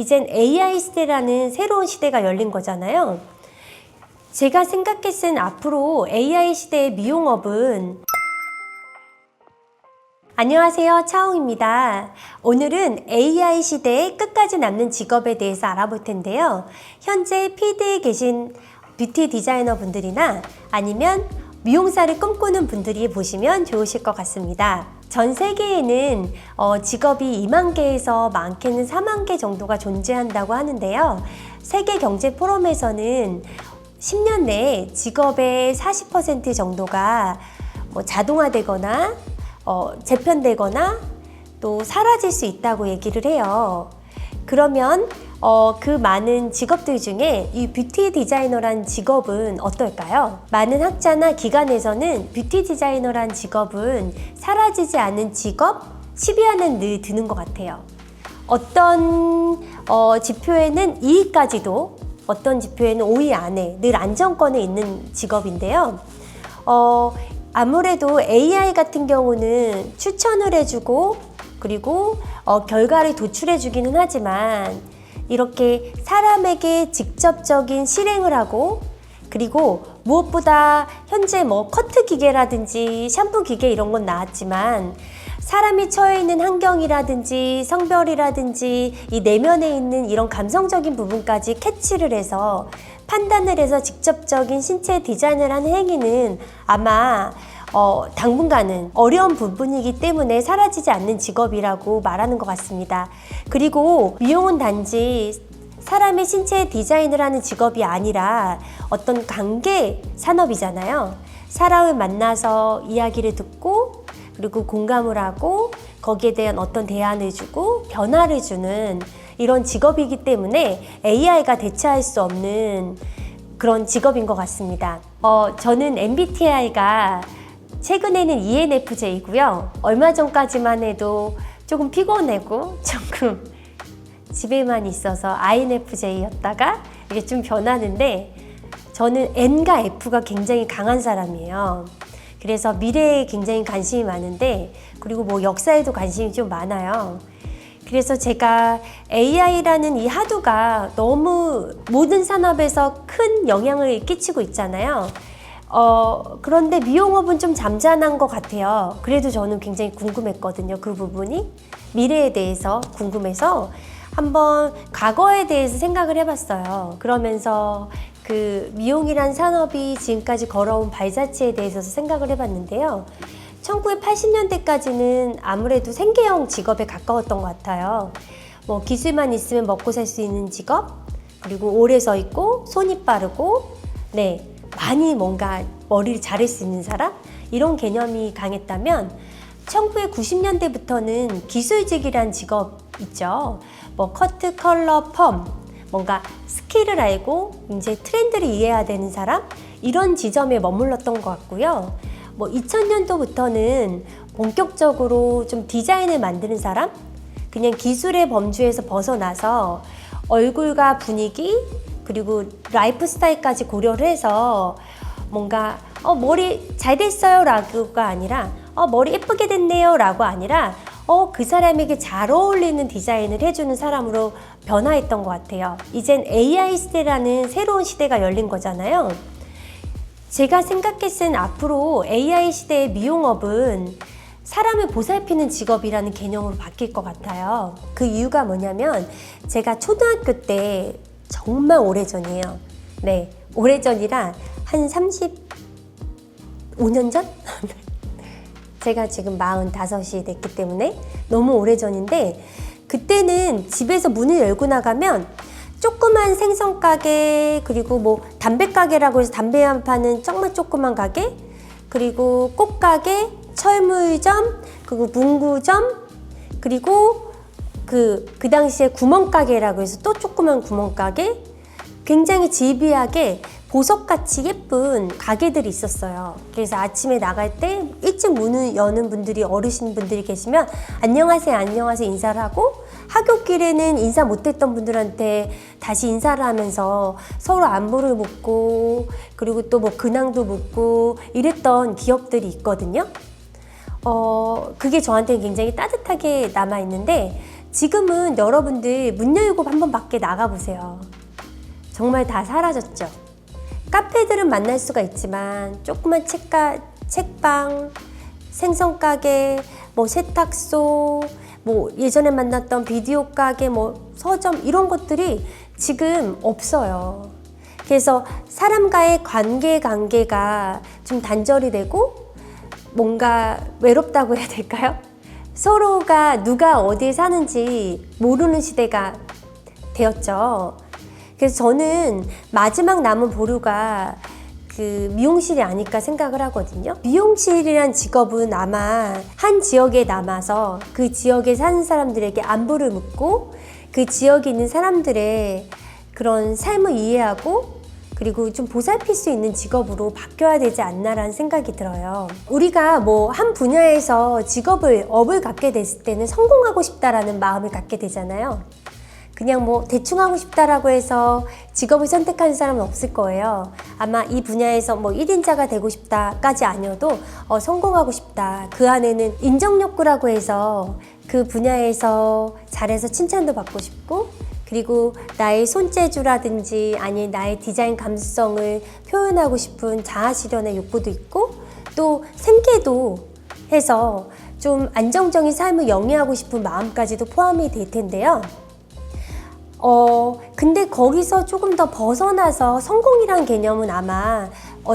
이젠 AI 시대라는 새로운 시대가 열린 거잖아요. 제가 생각했을 때 앞으로 AI 시대의 미용업은 안녕하세요, 차홍입니다. 오늘은 AI 시대의 끝까지 남는 직업에 대해서 알아볼 텐데요. 현재 필드에 계신 뷰티 디자이너 분들이나 아니면 미용사를 꿈꾸는 분들이 보시면 좋으실 것 같습니다. 전 세계에는 직업이 2만 개에서 많게는 4만 개 정도가 존재한다고 하는데요. 세계 경제 포럼에서는 10년 내에 직업의 40% 정도가 자동화되거나 재편되거나 또 사라질 수 있다고 얘기를 해요. 그러면 그 많은 직업들 중에 이 뷰티 디자이너란 직업은 어떨까요? 많은 학자나 기관에서는 뷰티 디자이너란 직업은 사라지지 않은 직업 10위 안에 늘 드는 것 같아요. 어떤 지표에는 2위까지도, 어떤 지표에는 5위 안에 늘 안정권에 있는 직업인데요. 아무래도 AI 같은 경우는 추천을 해주고 그리고 결과를 도출해 주기는 하지만 이렇게 사람에게 직접적인 실행을 하고 그리고 무엇보다 현재 커트 기계라든지 샴푸 기계 이런 건 나왔지만 사람이 처해 있는 환경이라든지 성별이라든지 이 내면에 있는 이런 감성적인 부분까지 캐치를 해서 판단을 해서 직접적인 신체 디자인을 하는 행위는 아마 당분간은 어려운 부분이기 때문에 사라지지 않는 직업이라고 말하는 것 같습니다. 그리고 미용은 단지 사람의 신체 디자인을 하는 직업이 아니라 어떤 관계 산업이잖아요. 사람을 만나서 이야기를 듣고 그리고 공감을 하고 거기에 대한 어떤 대안을 주고 변화를 주는 이런 직업이기 때문에 AI가 대체할 수 없는 그런 직업인 것 같습니다. 저는 MBTI가 최근에는 ENFJ이고요. 얼마 전까지만 해도 조금 피곤하고 조금 집에만 있어서 INFJ였다가 이게 좀 변하는데 저는 N과 F가 굉장히 강한 사람이에요. 그래서 미래에 굉장히 관심이 많은데 그리고 역사에도 관심이 좀 많아요. 그래서 제가 AI라는 이 하두가 너무 모든 산업에서 큰 영향을 끼치고 있잖아요. 그런데 미용업은 좀 잠잠한 것 같아요. 그래도 저는 굉장히 궁금했거든요. 그 부분이 미래에 대해서 궁금해서 한번 과거에 대해서 생각을 해봤어요. 그러면서 그 미용이란 산업이 지금까지 걸어온 발자취에 대해서 생각을 해봤는데요. 1980년대까지는 아무래도 생계형 직업에 가까웠던 것 같아요. 기술만 있으면 먹고 살 수 있는 직업, 그리고 오래 서 있고 손이 빠르고 많이 뭔가 머리를 자를 수 있는 사람? 이런 개념이 강했다면 1990년대부터는 기술직이란 직업 있죠. 커트, 컬러, 펌, 뭔가 스킬을 알고 이제 트렌드를 이해해야 되는 사람? 이런 지점에 머물렀던 것 같고요. 2000년도부터는 본격적으로 좀 디자인을 만드는 사람? 그냥 기술의 범주에서 벗어나서 얼굴과 분위기 그리고 라이프 스타일까지 고려를 해서 뭔가 머리 잘 됐어요 라고가 아니라 머리 예쁘게 됐네요 라고 아니라 그 사람에게 잘 어울리는 디자인을 해주는 사람으로 변화했던 것 같아요. 이젠 AI 시대라는 새로운 시대가 열린 거잖아요. 제가 생각했을 때 앞으로 AI 시대의 미용업은 사람을 보살피는 직업이라는 개념으로 바뀔 것 같아요. 그 이유가 뭐냐면 제가 초등학교 때 정말 오래전이에요. 오래전이라 한 35년 전? 제가 지금 45이 됐기 때문에 너무 오래전인데 그때는 집에서 문을 열고 나가면 조그만 생선 가게 그리고 담배 가게라고 해서 담배만 파는 정말 조그만 가게 그리고 꽃 가게, 철물점, 그리고 문구점 그리고 그 당시에 구멍가게라고 해서 또 조그만 구멍가게 굉장히 집비하게 보석같이 예쁜 가게들이 있었어요. 그래서 아침에 나갈 때 일찍 문을 여는 분들이 어르신분들이 계시면 안녕하세요 안녕하세요 인사를 하고 하굣길에는 인사 못했던 분들한테 다시 인사를 하면서 서로 안부를 묻고 그리고 또 근황도 묻고 이랬던 기억들이 있거든요. 그게 저한테는 굉장히 따뜻하게 남아있는데 지금은 여러분들 문 열고 한번 밖에 나가보세요. 정말 다 사라졌죠. 카페들은 만날 수가 있지만 조그만 책방, 생선가게, 뭐 세탁소, 뭐 예전에 만났던 비디오 가게, 뭐 서점 이런 것들이 지금 없어요. 그래서 사람과의 관계가 좀 단절이 되고 뭔가 외롭다고 해야 될까요? 서로가 누가 어디에 사는지 모르는 시대가 되었죠. 그래서 저는 마지막 남은 보루가 그 미용실이 아닐까 생각을 하거든요. 미용실이란 직업은 아마 한 지역에 남아서 그 지역에 사는 사람들에게 안부를 묻고 그 지역에 있는 사람들의 그런 삶을 이해하고 그리고 좀 보살필 수 있는 직업으로 바뀌어야 되지 않나라는 생각이 들어요. 우리가 뭐 한 분야에서 업을 갖게 됐을 때는 성공하고 싶다라는 마음을 갖게 되잖아요. 그냥 뭐 대충 하고 싶다라고 해서 직업을 선택하는 사람은 없을 거예요. 아마 이 분야에서 뭐 1인자가 되고 싶다까지 아니어도 성공하고 싶다. 그 안에는 인정욕구라고 해서 그 분야에서 잘해서 칭찬도 받고 싶고 그리고 나의 손재주라든지 아니 나의 디자인 감수성을 표현하고 싶은 자아실현의 욕구도 있고 또 생계도 해서 좀 안정적인 삶을 영위하고 싶은 마음까지도 포함이 될 텐데요. 근데 거기서 조금 더 벗어나서 성공이란 개념은 아마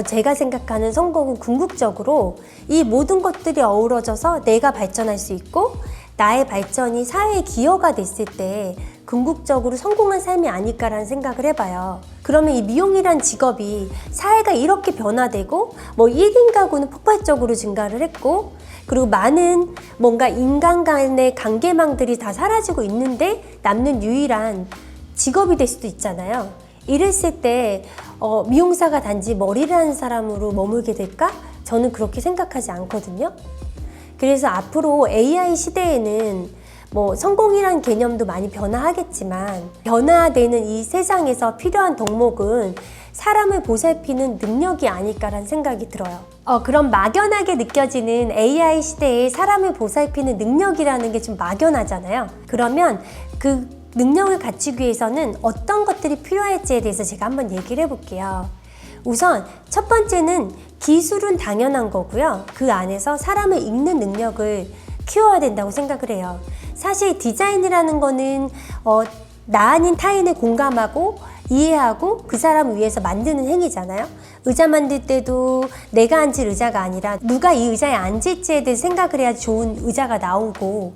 제가 생각하는 성공은 궁극적으로 이 모든 것들이 어우러져서 내가 발전할 수 있고 나의 발전이 사회에 기여가 됐을 때 궁극적으로 성공한 삶이 아닐까라는 생각을 해봐요. 그러면 이 미용이란 직업이 사회가 이렇게 변화되고 뭐 1인 가구는 폭발적으로 증가를 했고 그리고 많은 뭔가 인간 간의 관계망들이 다 사라지고 있는데 남는 유일한 직업이 될 수도 있잖아요. 이랬을 때 미용사가 단지 머리를 하는 사람으로 머물게 될까? 저는 그렇게 생각하지 않거든요. 그래서 앞으로 AI 시대에는 뭐 성공이란 개념도 많이 변화하겠지만 변화되는 이 세상에서 필요한 덕목은 사람을 보살피는 능력이 아닐까라는 생각이 들어요. 그럼 막연하게 느껴지는 AI 시대에 사람을 보살피는 능력이라는 게 좀 막연하잖아요. 그러면 그 능력을 갖추기 위해서는 어떤 것들이 필요할지에 대해서 제가 한번 얘기를 해볼게요. 우선 첫 번째는 기술은 당연한 거고요. 그 안에서 사람을 읽는 능력을 키워야 된다고 생각을 해요. 사실 디자인이라는 거는 나 아닌 타인을 공감하고 이해하고 그 사람을 위해서 만드는 행위잖아요. 의자 만들 때도 내가 앉을 의자가 아니라 누가 이 의자에 앉을지에 대해 생각을 해야 좋은 의자가 나오고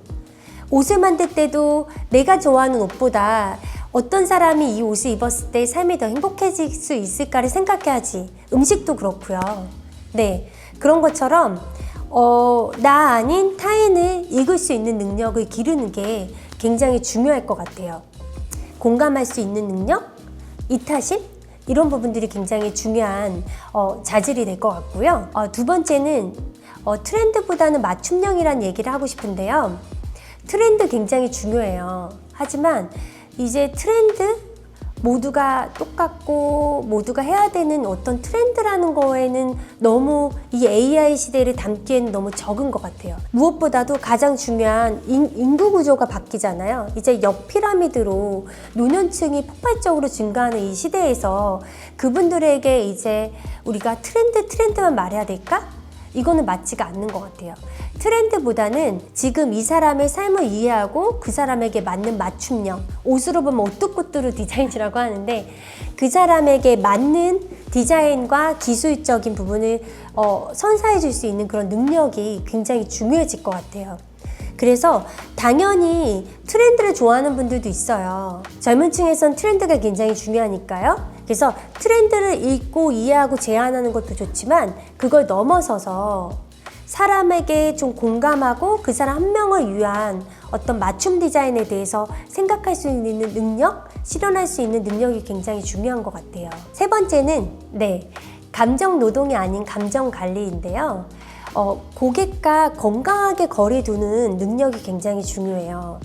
옷을 만들 때도 내가 좋아하는 옷보다 어떤 사람이 이 옷을 입었을 때 삶이 더 행복해질 수 있을까를 생각해야지. 음식도 그렇고요. 네, 그런 것처럼 나 아닌 타인을 읽을 수 있는 능력을 기르는 게 굉장히 중요할 것 같아요. 공감할 수 있는 능력, 이타심 이런 부분들이 굉장히 중요한 자질이 될 것 같고요. 두 번째는 트렌드보다는 맞춤형이라는 얘기를 하고 싶은데요. 트렌드 굉장히 중요해요. 하지만 이제 트렌드 모두가 똑같고 모두가 해야 되는 어떤 트렌드라는 거에는 너무 이 AI 시대를 담기에는 너무 적은 것 같아요. 무엇보다도 가장 중요한 인구 구조가 바뀌잖아요. 이제 역피라미드로 노년층이 폭발적으로 증가하는 이 시대에서 그분들에게 이제 우리가 트렌드만 말해야 될까? 이거는 맞지가 않는 것 같아요. 트렌드보다는 지금 이 사람의 삶을 이해하고 그 사람에게 맞는 맞춤형, 옷으로 보면 오뚜꾸뚜루 디자인이라고 하는데 그 사람에게 맞는 디자인과 기술적인 부분을 선사해 줄 수 있는 그런 능력이 굉장히 중요해질 것 같아요. 그래서 당연히 트렌드를 좋아하는 분들도 있어요. 젊은 층에선 트렌드가 굉장히 중요하니까요. 그래서 트렌드를 읽고 이해하고 제안하는 것도 좋지만 그걸 넘어서서 사람에게 좀 공감하고 그 사람 한 명을 위한 어떤 맞춤 디자인에 대해서 생각할 수 있는 능력, 실현할 수 있는 능력이 굉장히 중요한 것 같아요. 세 번째는 감정 노동이 아닌 감정 관리인데요. 고객과 건강하게 거리 두는 능력이 굉장히 중요해요.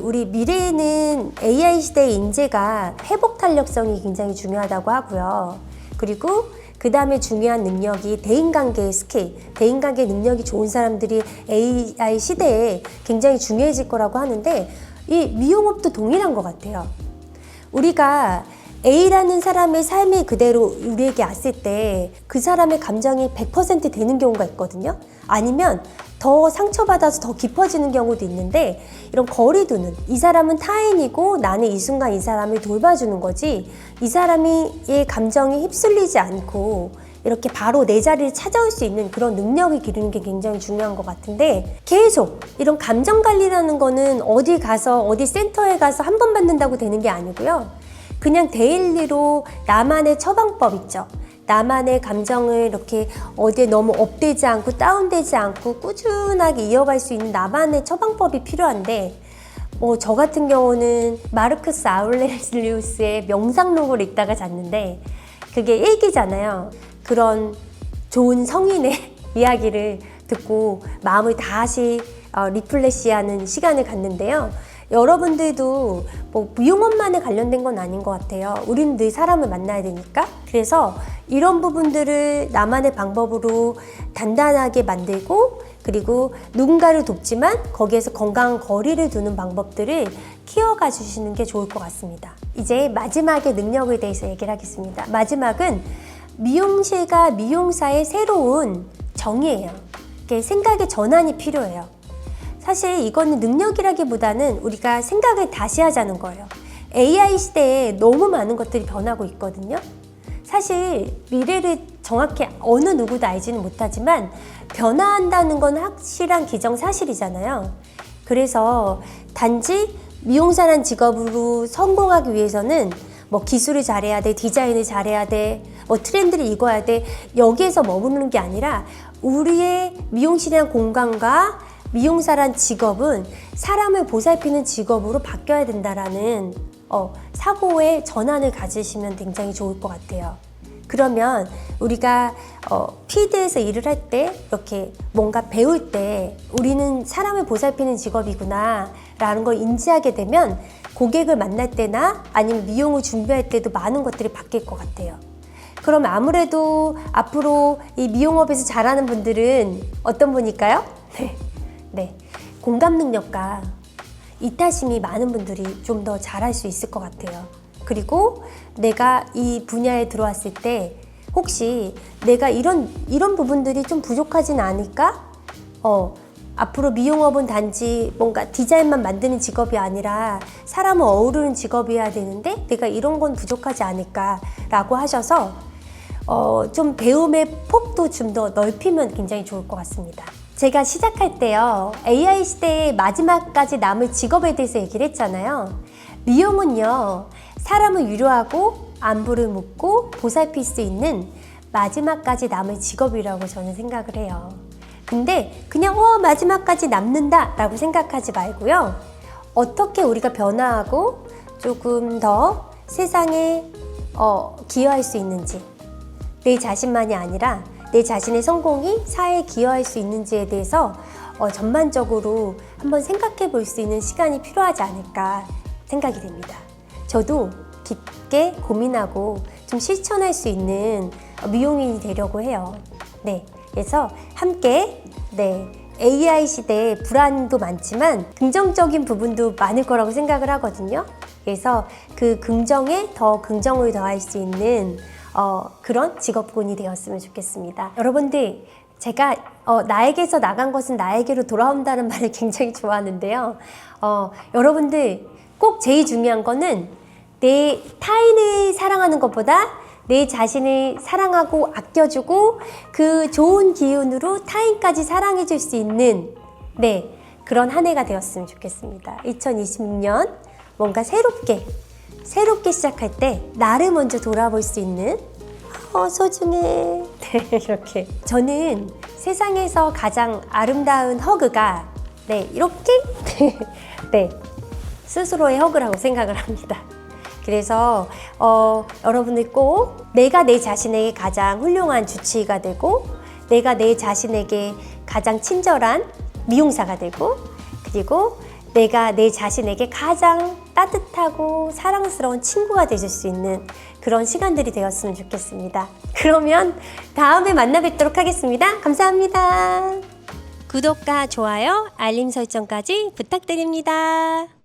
우리 미래에는 AI 시대의 인재가 회복 탄력성이 굉장히 중요하다고 하고요. 그리고 그 다음에 중요한 능력이 대인관계의 스킬, 대인관계 능력이 좋은 사람들이 AI 시대에 굉장히 중요해질 거라고 하는데 이 미용업도 동일한 것 같아요. 우리가 A라는 사람의 삶이 그대로 우리에게 왔을 때 그 사람의 감정이 100% 되는 경우가 있거든요. 아니면 더 상처받아서 더 깊어지는 경우도 있는데, 이런 거리 두는, 이 사람은 타인이고 나는 이 순간 이 사람을 돌봐주는 거지, 이 사람의 감정이 휩쓸리지 않고 이렇게 바로 내 자리를 찾아올 수 있는 그런 능력을 기르는 게 굉장히 중요한 것 같은데, 계속 이런 감정 관리라는 거는 어디 가서 어디 센터에 가서 한 번 받는다고 되는 게 아니고요. 그냥 데일리로 나만의 처방법 있죠. 나만의 감정을 이렇게 어디에 너무 업되지 않고 다운되지 않고 꾸준하게 이어갈 수 있는 나만의 처방법이 필요한데, 저 같은 경우는 마르크스 아우렐리우스의 명상록을 읽다가 잤는데, 그게 일기잖아요. 그런 좋은 성인의 이야기를 듣고 마음을 다시 리플레시하는 시간을 갖는데요. 여러분들도 미용업만에 관련된 건 아닌 것 같아요. 우리는 늘 사람을 만나야 되니까. 그래서 이런 부분들을 나만의 방법으로 단단하게 만들고, 그리고 누군가를 돕지만 거기에서 건강한 거리를 두는 방법들을 키워가 주시는 게 좋을 것 같습니다. 이제 마지막의 능력에 대해서 얘기를 하겠습니다. 마지막은 미용실과 미용사의 새로운 정의예요. 생각의 전환이 필요해요. 사실 이거는 능력이라기보다는 우리가 생각을 다시 하자는 거예요. AI 시대에 너무 많은 것들이 변하고 있거든요. 사실 미래를 정확히 어느 누구도 알지는 못하지만 변화한다는 건 확실한 기정사실이잖아요. 그래서 단지 미용사란 직업으로 성공하기 위해서는 기술을 잘해야 돼, 디자인을 잘해야 돼, 트렌드를 읽어야 돼, 여기에서 머무르는 게 아니라 우리의 미용실이란 공간과 미용사란 직업은 사람을 보살피는 직업으로 바뀌어야 된다라는 사고의 전환을 가지시면 굉장히 좋을 것 같아요. 그러면 우리가 필드에서 일을 할 때, 이렇게 뭔가 배울 때 우리는 사람을 보살피는 직업이구나 라는 걸 인지하게 되면 고객을 만날 때나 아니면 미용을 준비할 때도 많은 것들이 바뀔 것 같아요. 그럼 아무래도 앞으로 이 미용업에서 잘하는 분들은 어떤 분일까요? 네, 공감 능력과 이타심이 많은 분들이 좀 더 잘할 수 있을 것 같아요. 그리고 내가 이 분야에 들어왔을 때 혹시 내가 이런 부분들이 좀 부족하진 않을까? 앞으로 미용업은 단지 뭔가 디자인만 만드는 직업이 아니라 사람을 어우르는 직업이어야 되는데 내가 이런 건 부족하지 않을까라고 하셔서 좀 배움의 폭도 좀 더 넓히면 굉장히 좋을 것 같습니다. 제가 시작할 때요, AI 시대의 마지막까지 남을 직업에 대해서 얘기를 했잖아요. 미용은요, 사람을 위로하고 안부를 묻고 보살필 수 있는 마지막까지 남을 직업이라고 저는 생각을 해요. 근데 그냥 마지막까지 남는다 라고 생각하지 말고요, 어떻게 우리가 변화하고 조금 더 세상에 기여할 수 있는지, 내 자신만이 아니라 내 자신의 성공이 사회에 기여할 수 있는지에 대해서 전반적으로 한번 생각해 볼 수 있는 시간이 필요하지 않을까 생각이 됩니다. 저도 깊게 고민하고 좀 실천할 수 있는 미용인이 되려고 해요. 네, 그래서 함께 AI 시대에 불안도 많지만 긍정적인 부분도 많을 거라고 생각을 하거든요. 그래서 그 긍정에 더 긍정을 더할 수 있는 그런 직업군이 되었으면 좋겠습니다. 여러분들, 제가 나에게서 나간 것은 나에게로 돌아온다는 말을 굉장히 좋아하는데요. 여러분들 꼭 제일 중요한 거는 내 타인을 사랑하는 것보다 내 자신을 사랑하고 아껴주고 그 좋은 기운으로 타인까지 사랑해줄 수 있는 그런 한 해가 되었으면 좋겠습니다. 2026년 뭔가 새롭게 시작할 때 나를 먼저 돌아볼 수 있는 소중해 이렇게 저는 세상에서 가장 아름다운 허그가 이렇게 스스로의 허그라고 생각을 합니다. 그래서 여러분들 꼭 내가 내 자신에게 가장 훌륭한 주치의가 되고, 내가 내 자신에게 가장 친절한 미용사가 되고, 그리고 내가 내 자신에게 가장 따뜻하고 사랑스러운 친구가 되줄 수 있는 그런 시간들이 되었으면 좋겠습니다. 그러면 다음에 만나 뵙도록 하겠습니다. 감사합니다. 구독과 좋아요, 알림 설정까지 부탁드립니다.